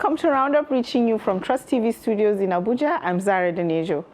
Welcome to Roundup, reaching you from Trust TV studios in Abuja. I'm Zara Denejo.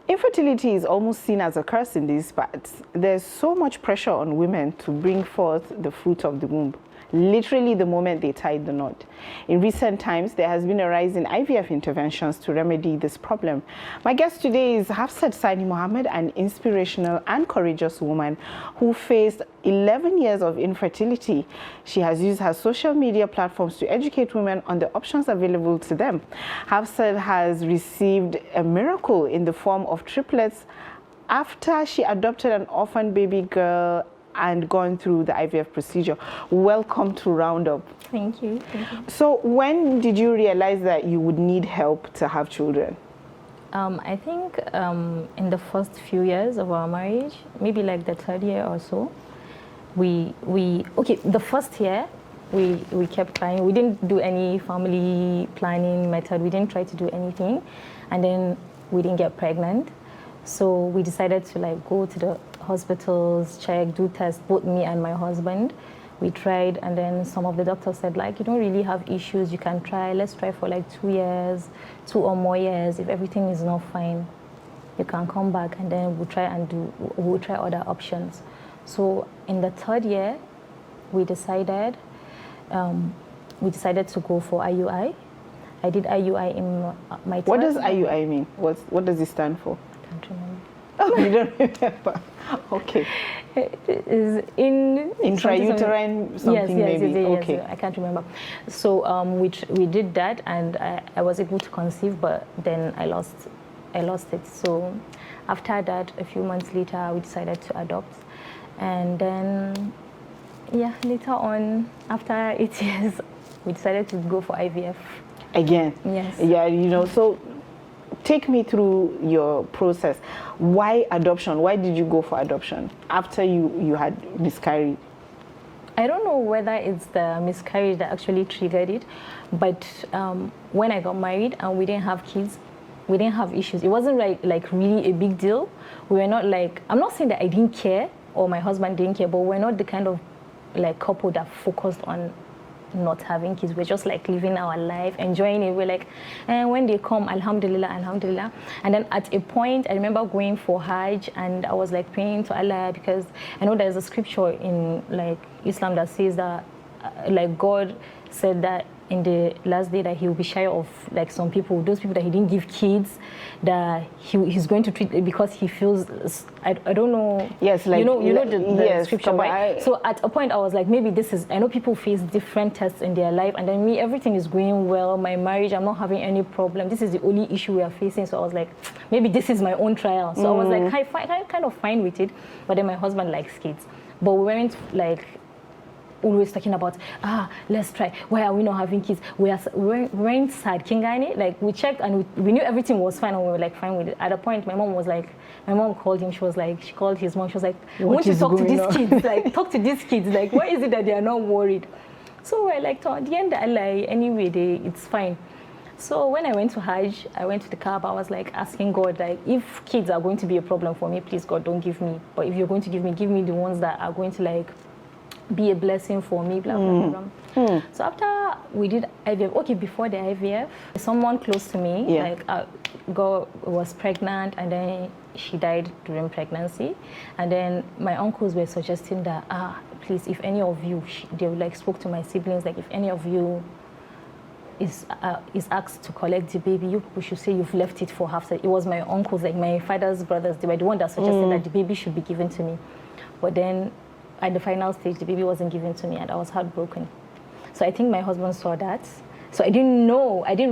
Infertility is almost seen as a curse in these parts. There's so much pressure on women to bring forth the fruit of the womb, literally the moment they tie the knot. In recent times, there has been a rise in IVF interventions to remedy this problem. My guest today is Hafsat Sani Mohammed, an inspirational and courageous woman who faced 11 years of infertility. She has used her social media platforms to educate women on the options available to them. Hafsat has received a miracle in the form of triplets after she adopted an orphan baby girl and gone through the IVF procedure. Welcome to Roundup. Thank you. Thank you. So when did you realize that you would need help to have children? I think in the first few years of our marriage, maybe like the third year or so, the first year, we kept trying. We didn't do any family planning method. We didn't try to do anything. And then we didn't get pregnant. So we decided to like go to the hospitals, check, do tests, both me and my husband. We tried, and then some of the doctors said, like, you don't really have issues, you can try, let's try for like 2 years, 2 or more years. If everything is not fine, you can come back, and then we'll try other options. So in the third year, we decided to go for IUI. I did IUI in my third. What does IUI mean? What does it stand for? I don't remember. Oh, you don't remember? Okay. It is intrauterine something yes, maybe. Yes, okay. I can't remember. So we did that, and I was able to conceive, but then I lost it. So after that, a few months later, we decided to adopt, and then later on, after 8 years, we decided to go for IVF. Again? Yes. Yeah, so take me through your process. Why adoption? Why did you go for adoption after you had miscarried? I don't know whether it's the miscarriage that actually triggered it, but when I got married and we didn't have kids, we didn't have issues. It wasn't like really a big deal. We were not like, I'm not saying that I didn't care or my husband didn't care, but we're not the kind of like couple that focused on not having kids. We're just like living our life, enjoying it. We're like, and when they come, alhamdulillah, alhamdulillah. And then at a point, I remember going for Hajj, and I was like praying to Allah, because I know there's a scripture in like Islam that says that like God said that in the last day that he will be shy of like some people, those people that he didn't give kids, that he's going to treat because he feels, I don't know. Yes, like, you know the yes, scripture, right? So at a point I was like, maybe this is, I know people face different tests in their life, and then me, everything is going well, my marriage, I'm not having any problem. This is the only issue we are facing. So I was like, maybe this is my own trial. So I was like, kind of fine with it. But then my husband likes kids, but we weren't like always talking about, let's try. Why are we not having kids? We weren't sad. Kingani, like we checked and we knew everything was fine, and we were like fine with it. At a point, my mom called him. She called his mom. She was like, won't you talk to these kids? Like, talk to these kids. Like, why is it that they are not worried? So we're like, at the end, anyway, it's fine. So when I went to Hajj, I went to the Kaaba. I was like asking God, like, if kids are going to be a problem for me, please God, don't give me. But if you're going to give me the ones that are going to like be a blessing for me, blah, blah, blah. So after we did IVF, before the IVF, someone close to me, like girl was pregnant, and then she died during pregnancy. And then my uncles were suggesting that, please, if any of you, they like spoke to my siblings, like if any of you is asked to collect the baby, you people should say you've left it for Hafsat. It was my uncles, like my father's brothers, they were the one that suggested that the baby should be given to me. But then at the final stage, the baby wasn't given to me, and I was heartbroken. So I think my husband saw that. So I didn't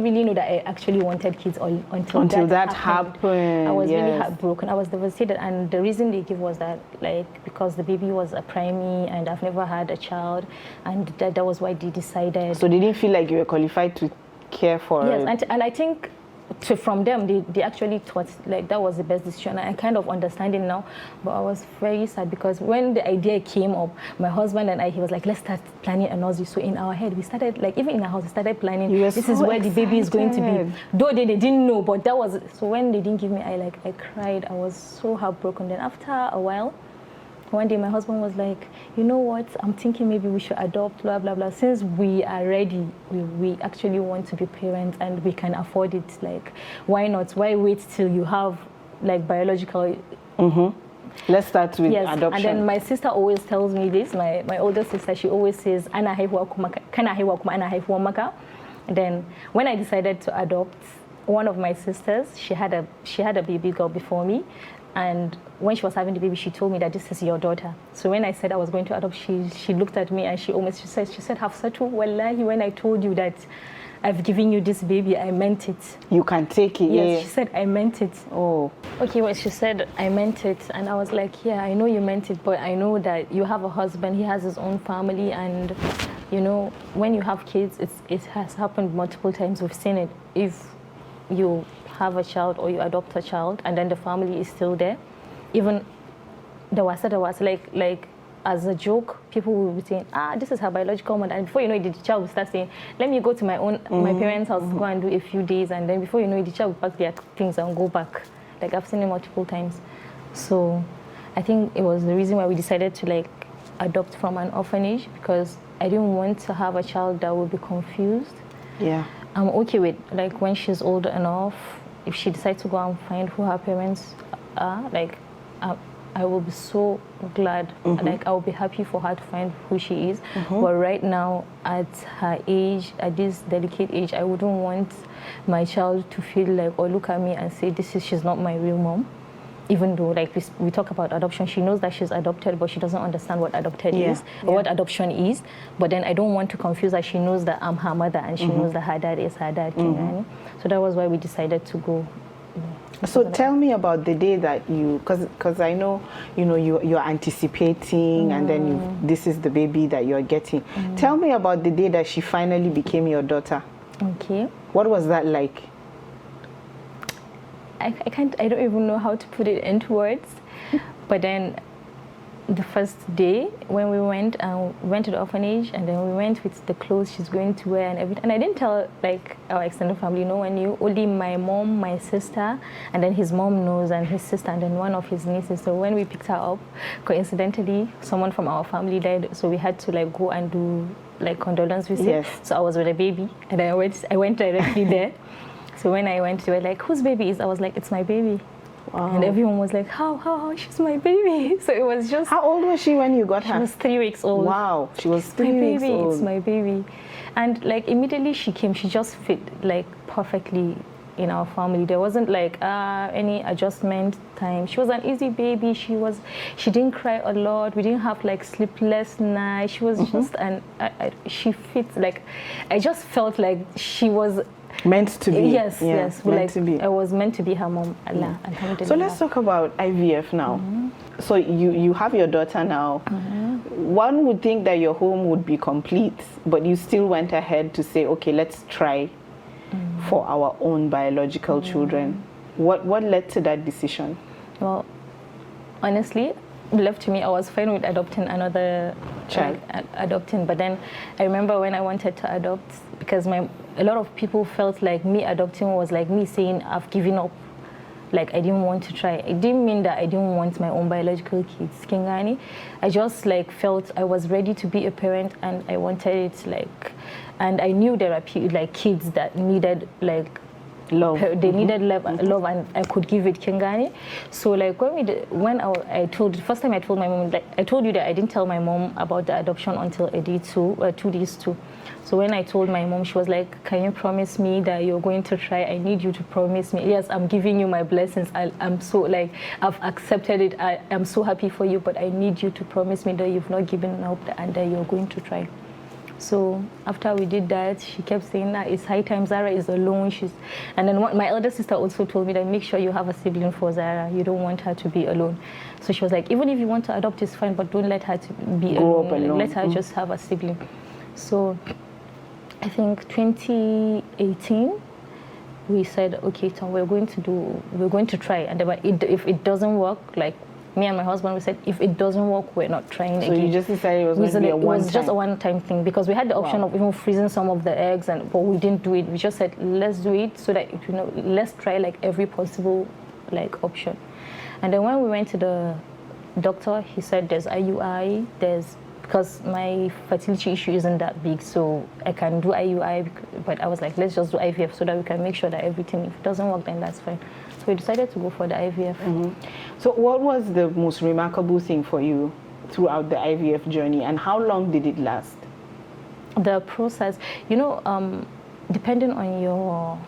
really know that I actually wanted kids until that happened. I was really heartbroken. I was devastated, and the reason they gave was that, like, because the baby was a preemie and I've never had a child, and that was why they decided. So they didn't feel like you were qualified to care for it? Yes, and I think from them, they actually thought like that was the best decision. I kind of understand it now, but I was very sad because when the idea came up, my husband and he was like, let's start planning a nursery. So in our head, we started, like, even in our house, we started planning, this is where the baby is going to be. Though they didn't know, but that was, so when they didn't give me, I cried. I was so heartbroken. Then after a while, one day my husband was like, you know what, I'm thinking maybe we should adopt, blah, blah, blah. Since we are ready, we actually want to be parents and we can afford it, like, why not? Why wait till you have, like, biological... Let's start with adoption. And then my sister always tells me this, my older sister, she always says, Ana haihuwa kuma, kana haihuwa kuma ana haihuwa maka. And then when I decided to adopt, one of my sisters, she had a baby girl before me. And when she was having the baby, she told me that this is your daughter. So when I said I was going to adopt, she looked at me and she said, Hafsatu, wallahi, when I told you that I've given you this baby, I meant it. You can take it. Yes, she said, I meant it. Oh. Okay, well, she said, I meant it. And I was like, yeah, I know you meant it, but I know that you have a husband, he has his own family, and, you know, when you have kids, it has happened multiple times. We've seen it. If you have a child or you adopt a child and then the family is still there, even the was like as a joke, people will be saying, this is her biological mother, and before you know it, the child will start saying, let me go to my parents' house, go and do a few days, and then before you know it, the child will pack their things and go back. Like, I've seen it multiple times. So I think it was the reason why we decided to, like, adopt from an orphanage, because I didn't want to have a child that would be confused. Yeah. I'm okay with, like, when she's old enough, if she decides to go and find who her parents are, like, I will be so glad. Like, I will be happy for her to find who she is. But right now, at her age, at this delicate age, I wouldn't want my child to feel like, or look at me and say, she's not my real mom. Even though, like, we talk about adoption, she knows that she's adopted, but she doesn't understand what adopted is, or what adoption is. But then I don't want to confuse her. She knows that I'm her mother, and she knows that her dad is her dad. So that was why we decided to go. So tell me about the day that you, because I know, you know, you're anticipating, and then this is the baby that you're getting. Tell me about the day that she finally became your daughter. Okay. What was that like? I don't even know how to put it into words. But then the first day when we went to the orphanage, and then we went with the clothes she's going to wear and everything. And I didn't tell, like, our extended family, no one knew. Only my mom, my sister, and then his mom knows, and his sister, and then one of his nieces. So when we picked her up, coincidentally, someone from our family died. So we had to, like, go and do, like, condolence visit. Yes. So I was with a baby, and I went directly there. So when I went, they were like, whose baby is? I was like, it's my baby. Wow. And everyone was like, how, she's my baby. So it was just... How old was she when you got her? She was 3 weeks old. Wow, she was 3 weeks old. It's my baby. And, like, immediately she came, she just fit, like, perfectly in our family. There wasn't, like, any adjustment time. She was an easy baby. She didn't cry a lot. We didn't have, like, sleepless nights. She was just, she fit, like, I just felt like she was... Meant to be. Yes, yes. Meant to be. I was meant to be her mom. Allah, so let's talk about IVF now. So you have your daughter now. One would think that your home would be complete, but you still went ahead to say, okay, let's try for our own biological children. What led to that decision? Well, honestly, left to me, I was fine with adopting another child, but then I remember when I wanted to adopt, because a lot of people felt like me adopting was like me saying I've given up, like I didn't want to try. It didn't mean that I didn't want my own biological kids, Kingani. I just, like, felt I was ready to be a parent, and I wanted it, like, and I knew there are like kids that needed, like, love. They needed love, and I could give it Kingani. So, like, first time I told my mom, like, I told you that I didn't tell my mom about the adoption until a day 2 days 2. So when I told my mom, she was like, can you promise me that you're going to try? I need you to promise me. Yes, I'm giving you my blessings. I'm so, like, I've accepted it. I'm so happy for you, but I need you to promise me that you've not given up and that you're going to try. So after we did that, she kept saying that it's high time Zara is alone. And then my elder sister also told me that make sure you have a sibling for Zara. You don't want her to be alone. So she was like, even if you want to adopt, it's fine, but don't let her to be alone. Let her just have a sibling. So I think 2018, we said, okay, Tom, we're going to try. And if it doesn't work, like, me and my husband, we said, if it doesn't work, we're not trying again. So you just decided it was going to be a one-time? It was just a one-time thing, because we had the option of even freezing some of the eggs, but we didn't do it. We just said, let's do it so that, you know, let's try, like, every possible, like, option. And then when we went to the doctor, he said there's IUI, there's because my fertility issue isn't that big, so I can do IUI, but I was like, let's just do IVF so that we can make sure that everything, if it doesn't work, then that's fine. So we decided to go for the IVF. So what was the most remarkable thing for you throughout the IVF journey, and how long did it last? The process, you know, depending on your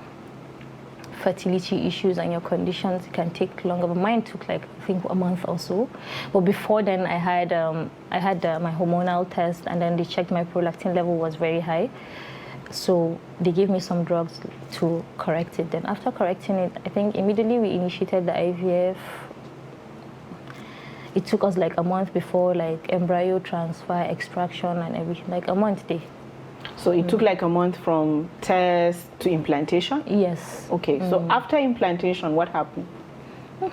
fertility issues and your conditions, it can take longer. But mine took like, I think, a month or so. But before then, I had my hormonal test, and then they checked my prolactin level was very high. So they gave me some drugs to correct it. Then after correcting it, I think immediately we initiated the IVF. It took us like a month before like embryo transfer, extraction, and everything, like a month day. So it took like a month from test to implantation? Yes. Okay, so after implantation, what happened?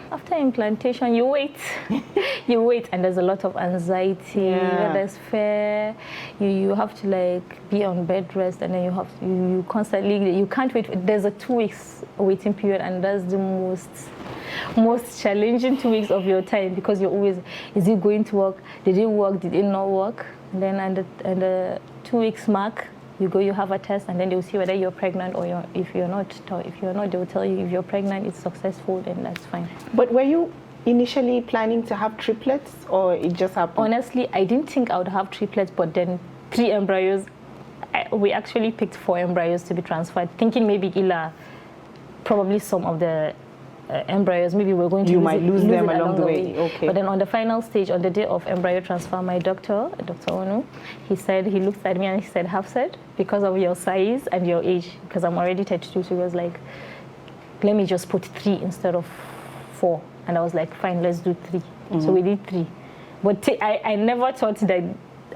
After implantation, you wait. You wait, and there's a lot of anxiety, there's fear. You have to like be on bed rest, and then you constantly, you can't wait. There's a 2 weeks waiting period, and that's the most challenging 2 weeks of your time, because you're always, is it going to work? Did it work? Did it not work? And then at the 2 weeks mark, you go, you have a test, and then they'll see whether you're pregnant or if you're not, they'll tell you if you're pregnant, it's successful, then that's fine. But were you initially planning to have triplets, or it just happened? Honestly, I didn't think I would have triplets, but then 3 embryos, we actually picked 4 embryos to be transferred, thinking maybe probably some of the embryos, maybe we're going to lose them along the way. Okay. But then on the final stage, on the day of embryo transfer, my doctor, Dr. Onu, he looked at me and he said, Hafsat, because of your size and your age, because I'm already 32, so he was like, let me just put 3 instead of 4. And I was like, fine, let's do 3. So we did 3. But I never thought that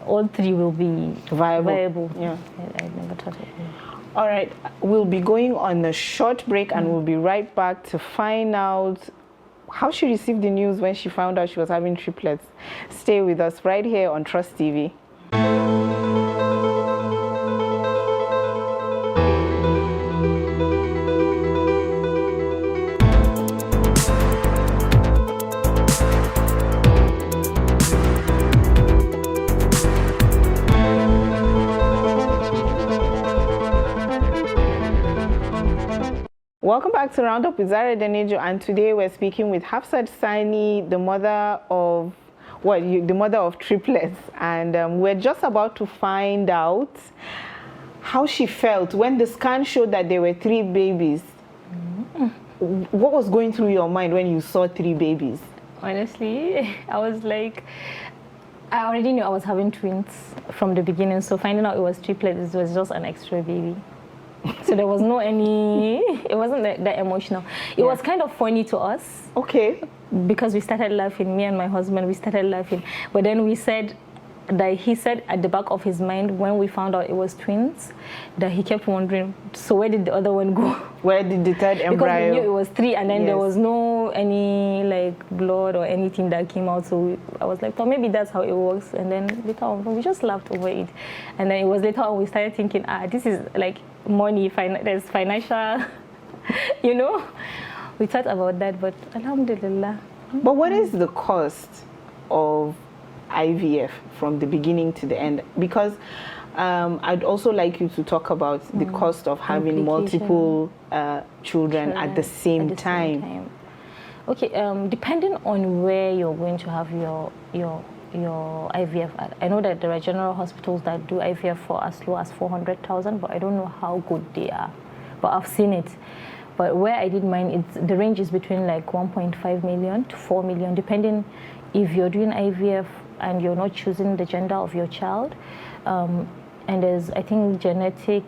all 3 will be viable. Yeah. I never thought it. All right, we'll be going on a short break, and we'll be right back to find out how she received the news when she found out she was having triplets. Stay with us right here on Trust TV. Welcome back to Roundup with Zara Danejo, and today we're speaking with Hafsat Sani, the mother of triplets, and we're just about to find out how she felt when the scan showed that there were 3 babies. What was going through your mind when you saw 3 babies? Honestly, I was like, I already knew I was having twins from the beginning, so finding out it was triplets was just an extra baby. So there was it wasn't that emotional. It was kind of funny to us. Okay. Because we started laughing, me and my husband, we started laughing. But then he said at the back of his mind, when we found out it was twins, that he kept wondering, so where did the other one go? Where did the third embryo? Because we knew it was 3, and then there was no any like blood or anything that came out. So I was like, well, maybe that's how it works. And then later on, we just laughed over it. And then it was later on we started thinking, this is like money, there's financial, you know. We thought about that, but alhamdulillah. But what is the cost of IVF from the beginning to the end? Because I'd also like you to talk about the cost of having multiple children at the same time. Okay, depending on where you're going to have your IVF at. I know that there are general hospitals that do IVF for as low as 400,000, but I don't know how good they are. But I've seen it. But where I did mine, the range is between like 1.5 million to 4 million, depending if you're doing IVF and you're not choosing the gender of your child. And there's, I think, genetic,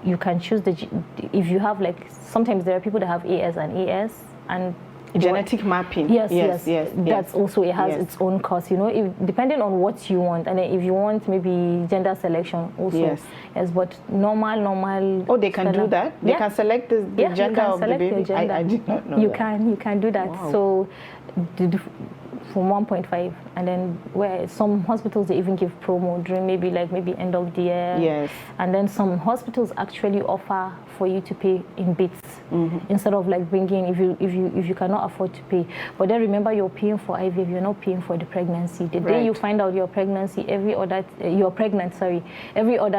you can choose if you have like, sometimes there are people that have AS and AS, and genetic mapping. Yes. That's also, it has its own cost, you know, depending on what you want. And then if you want maybe gender selection also. Yes, but normal. Oh, they can do that? They can select the gender of the baby? I did not know that. You can do that. Wow. So from 1.5, and then where some hospitals they even give promo during maybe end of the year. Yes. And then some hospitals actually offer for you to pay in bits instead of like bringing if you cannot afford to pay. But then remember, you're paying for IVF. You're not paying for the pregnancy. The day you find out you're pregnant, every other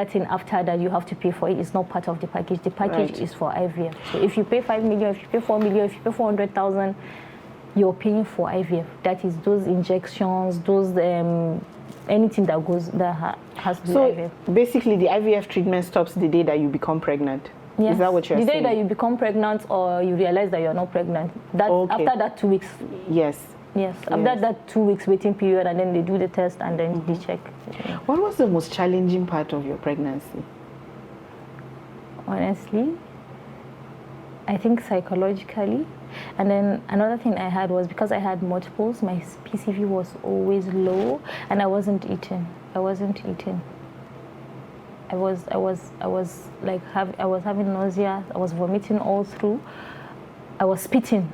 thing after that you have to pay for it is not part of the package. The package is for IVF. So if you pay 5 million, if you pay 4 million, if you pay 400,000. You're paying for IVF. That is those injections, those anything that has to do with IVF. So basically, the IVF treatment stops the day that you become pregnant. Yes. Is that what you're saying? The day that you become pregnant, or you realize that you're not pregnant. After that 2 weeks. Yes. Yes. After that 2 weeks waiting period, and then they do the test, and then they check. What was the most challenging part of your pregnancy? Honestly, I think psychologically. And then another thing I had was because I had multiples, my PCV was always low, and I wasn't eating. I was having nausea. I was vomiting all through. I was spitting,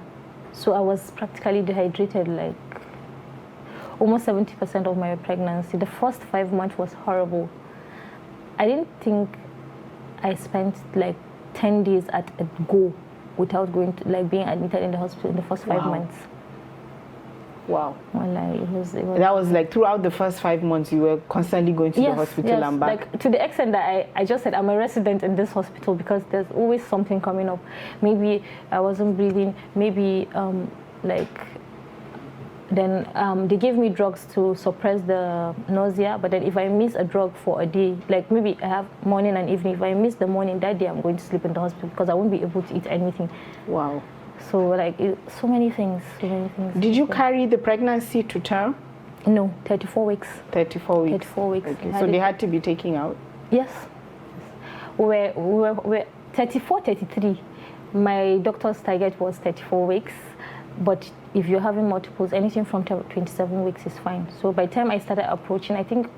so I was practically dehydrated, like almost 70% of my pregnancy. The first 5 months was horrible. I didn't think I spent like 10 days at a go without going to being admitted in the hospital in the first 5 months. Wow. Well, it was that was like throughout the first 5 months you were constantly going to the hospital and back. Like to the extent that I just said I'm a resident in this hospital because there's always something coming up. Maybe I wasn't breathing, maybe then they gave me drugs to suppress the nausea, but then if I miss a drug for a day, like maybe I have morning and evening, if I miss the morning, that day I'm going to sleep in the hospital because I won't be able to eat anything. Wow. So so many things. Did you carry the pregnancy to term? No, 34 weeks. 34 weeks. 34 weeks. Okay. So they had to be taken out? Yes. We were 34, 33. My doctor's target was 34 weeks. But if you're having multiples, anything from 27 weeks is fine. So by the time I started approaching, I think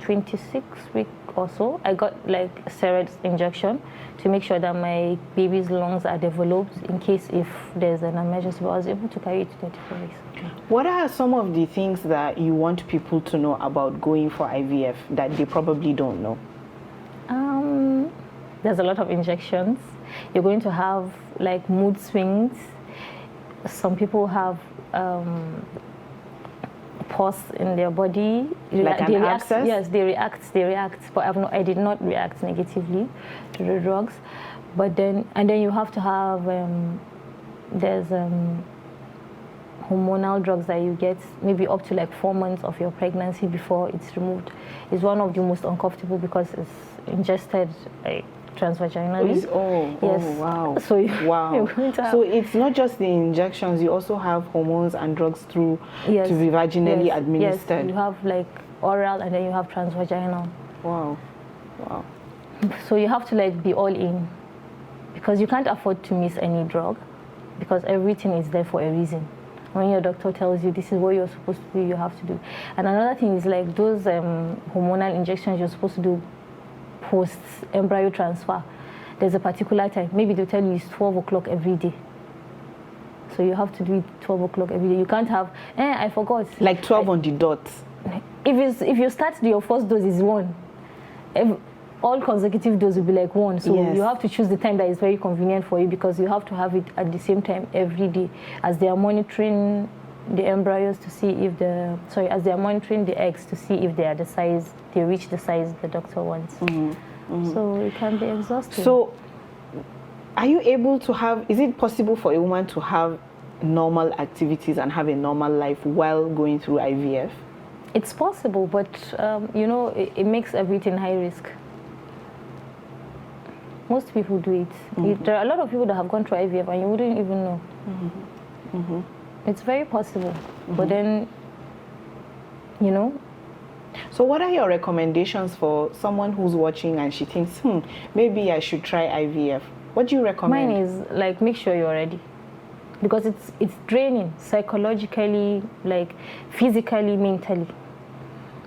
26 weeks or so, I got like a steroid injection to make sure that my baby's lungs are developed in case if there's an emergency. But I was able to carry it to 34 weeks. What are some of the things that you want people to know about going for IVF that they probably don't know? There's a lot of injections. You're going to have like mood swings. Some people have pus in their body. Like an abscess? Yes, they react. But I did not react negatively to the drugs. But then you have to have, there's hormonal drugs that you get maybe up to like 4 months of your pregnancy before it's removed. It's one of the most uncomfortable because it's ingested transvaginally. Wow. So you're going to have, so it's not just the injections, you also have hormones and drugs through to be vaginally administered. Yes, you have like oral and then you have transvaginal. Wow. So you have to like be all in because you can't afford to miss any drug because everything is there for a reason. When your doctor tells you this is what you're supposed to do, you have to do. And another thing is like those hormonal injections you're supposed to do post embryo transfer. There's a particular time. Maybe they'll tell you it's 12 o'clock every day. So you have to do it 12 o'clock every day. You can't have, I forgot. Like 12 on the dot. If you start your first dose is 1, all consecutive doses will be like 1. So you have to choose the time that is very convenient for you because you have to have it at the same time every day as they are monitoring the embryos to see if as they are monitoring the eggs to see if they are the size, they reach the size the doctor wants. So it can be exhausting. So are you able to is it possible for a woman to have normal activities and have a normal life while going through IVF? It's possible, but it makes everything high risk. Most people do it. There are a lot of people that have gone through IVF and you wouldn't even know. It's very possible, but then, So what are your recommendations for someone who's watching and she thinks, maybe I should try IVF? What do you recommend? Mine is like make sure you're ready, because it's draining psychologically, like physically, mentally,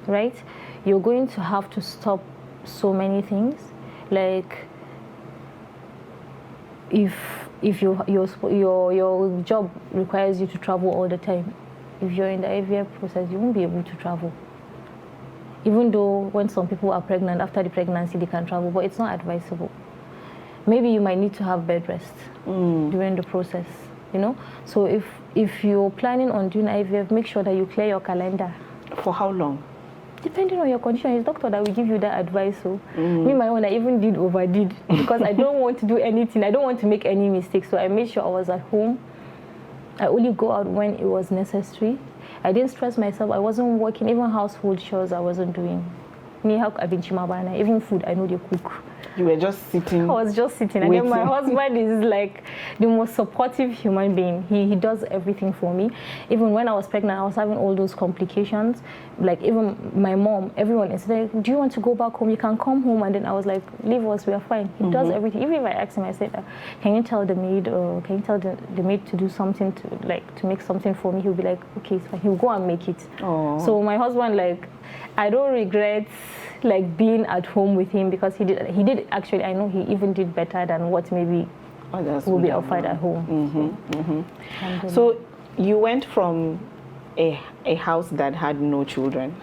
right? You're going to have to stop so many things, like if your job requires you to travel all the time, if you're in the IVF process, you won't be able to travel. Even though when some people are pregnant, after the pregnancy, they can travel, but it's not advisable. Maybe you might need to have bed rest during the process, you know? So if you're planning on doing IVF, make sure that you clear your calendar. For how long? Depending on your condition, it's doctor that will give you that advice. So me, my own, I even overdid because I don't want to do anything. I don't want to make any mistakes. So I made sure I was at home. I only go out when it was necessary. I didn't stress myself. I wasn't working. Even household chores I wasn't doing. Even food, I know they cook. You were just sitting. I was just sitting. And then my husband is like the most supportive human being. He does everything for me. Even when I was pregnant, I was having all those complications. Like even my mom, everyone is like, do you want to go back home? You can come home. And then I was like, leave us, we are fine. He does everything. Even if I asked him, I said, can you tell the maid, or can you tell the maid to do something, to make something for me? He'll be like, okay, it's fine. He'll go and make it. Aww. So my husband, like, I don't regret like being at home with him because he did actually, I know he even did better than what maybe will be offered at home. So you went from a house that had no children,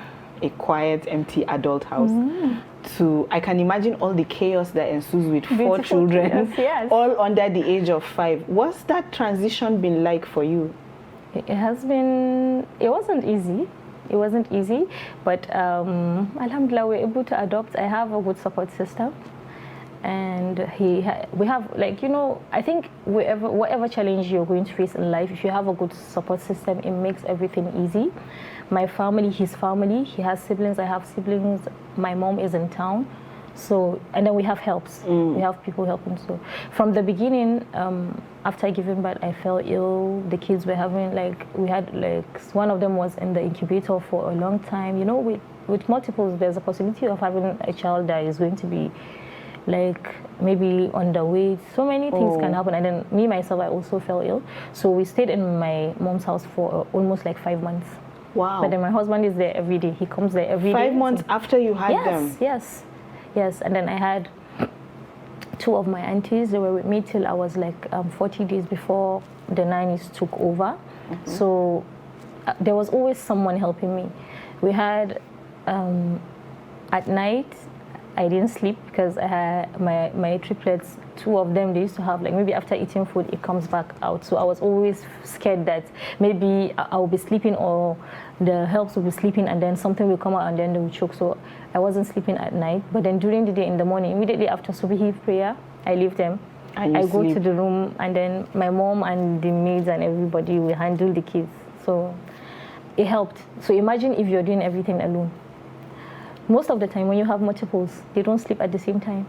a quiet, empty adult house, to, I can imagine all the chaos that ensues with four children, all under the age of 5. What's that transition been like for you? It wasn't easy. It wasn't easy, but alhamdulillah, we're able to adopt. I have a good support system, and we have, like, you know, I think whatever challenge you're going to face in life, if you have a good support system, it makes everything easy. My family, his family, he has siblings, I have siblings, my mom is in town. So, and then we have helps. We have people helping. So from the beginning, after giving birth, I fell ill. The kids were having, we had one of them was in the incubator for a long time. You know, with multiples, there's a possibility of having a child that is going to be maybe underweight. So many things can happen. And then me, myself, I also fell ill. So we stayed in my mom's house for almost 5 months. Wow. But then my husband is there every day. He comes there every day. 5 months after you had them? Yes, and then I had 2 of my aunties. They were with me till I was 40 days before the nannies took over. So there was always someone helping me. We had, at night, I didn't sleep because I had my triplets. 2 of them, they used to have, maybe after eating food, it comes back out. So I was always scared that maybe I'll be sleeping or the helps will be sleeping and then something will come out and then they will choke. So I wasn't sleeping at night. But then during the day, in the morning, immediately after Subhi prayer, I leave them. I go to the room, and then my mom and the maids and everybody will handle the kids. So it helped. So imagine if you're doing everything alone. Most of the time when you have multiples, they don't sleep at the same time.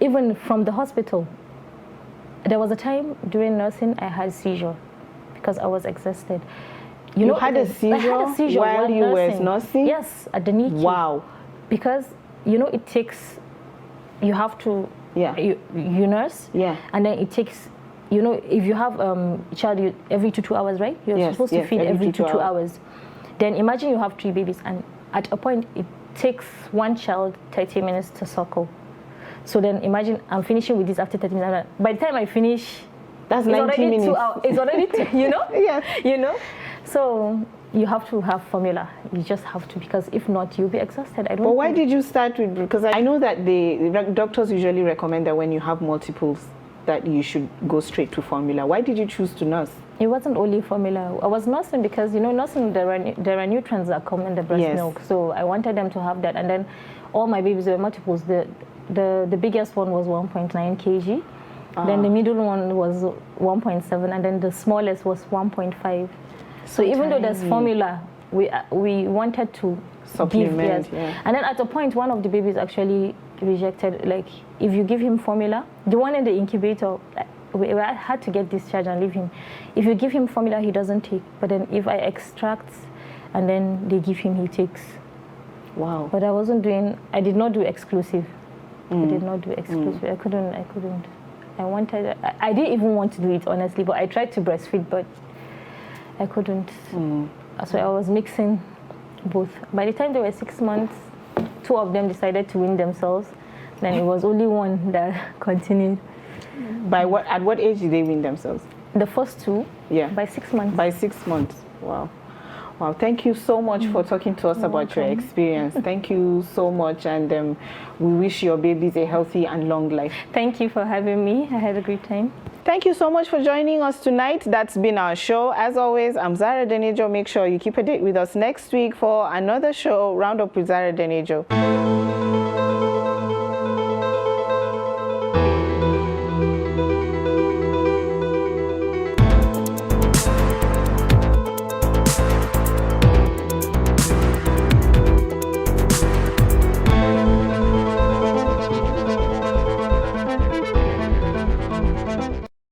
Even from the hospital, there was a time during nursing I had a seizure because I was exhausted. You had a seizure? I had a seizure while you were nursing? Yes, at the NICU. Wow. Because, it takes, you have to, you nurse, and then it takes, if you have a child every 2 hours, right? You're supposed to feed every 2 hours. Then imagine you have 3 babies, and at a point, it takes one child 30 minutes to suckle. So then imagine I'm finishing with this after 30 minutes. By the time I finish, that's 90 minutes. 2 hours. It's already, Yes. So you have to have formula. You just have to, because if not, you'll be exhausted. But why did you start with, because I know that the doctors usually recommend that when you have multiples, that you should go straight to formula. Why did you choose to nurse? It wasn't only formula. I was nursing because, nursing, there are nutrients that come in the breast milk. So I wanted them to have that. And then all my babies were multiples. The biggest one was 1.9 kg. Then the middle one was 1.7. And then the smallest was 1.5. So even though there's formula, we wanted to supplement. Give, And then at a point, one of the babies actually rejected, if you give him formula, the one in the incubator, we had to get discharged and leave him. If you give him formula, he doesn't take. But then if I extract and then they give him, he takes. Wow. But I did not do exclusive. I did not do exclusive. I couldn't. I didn't even want to do it, honestly, but I tried to breastfeed, but I couldn't. So I was mixing both. By the time they were 6 months, 2 of them decided to wean themselves. Then it was only one that continued. At what age did they wean themselves? The first 2? Yeah. By 6 months. By 6 months. Wow. Wow, thank you so much for talking to us about your experience. Thank you so much, and we wish your babies a healthy and long life. Thank you for having me. I had a great time. Thank you so much for joining us tonight. That's been our show. As always, I'm Zara Denejo. Make sure you keep a date with us next week for another show, Round Up with Zara Denejo.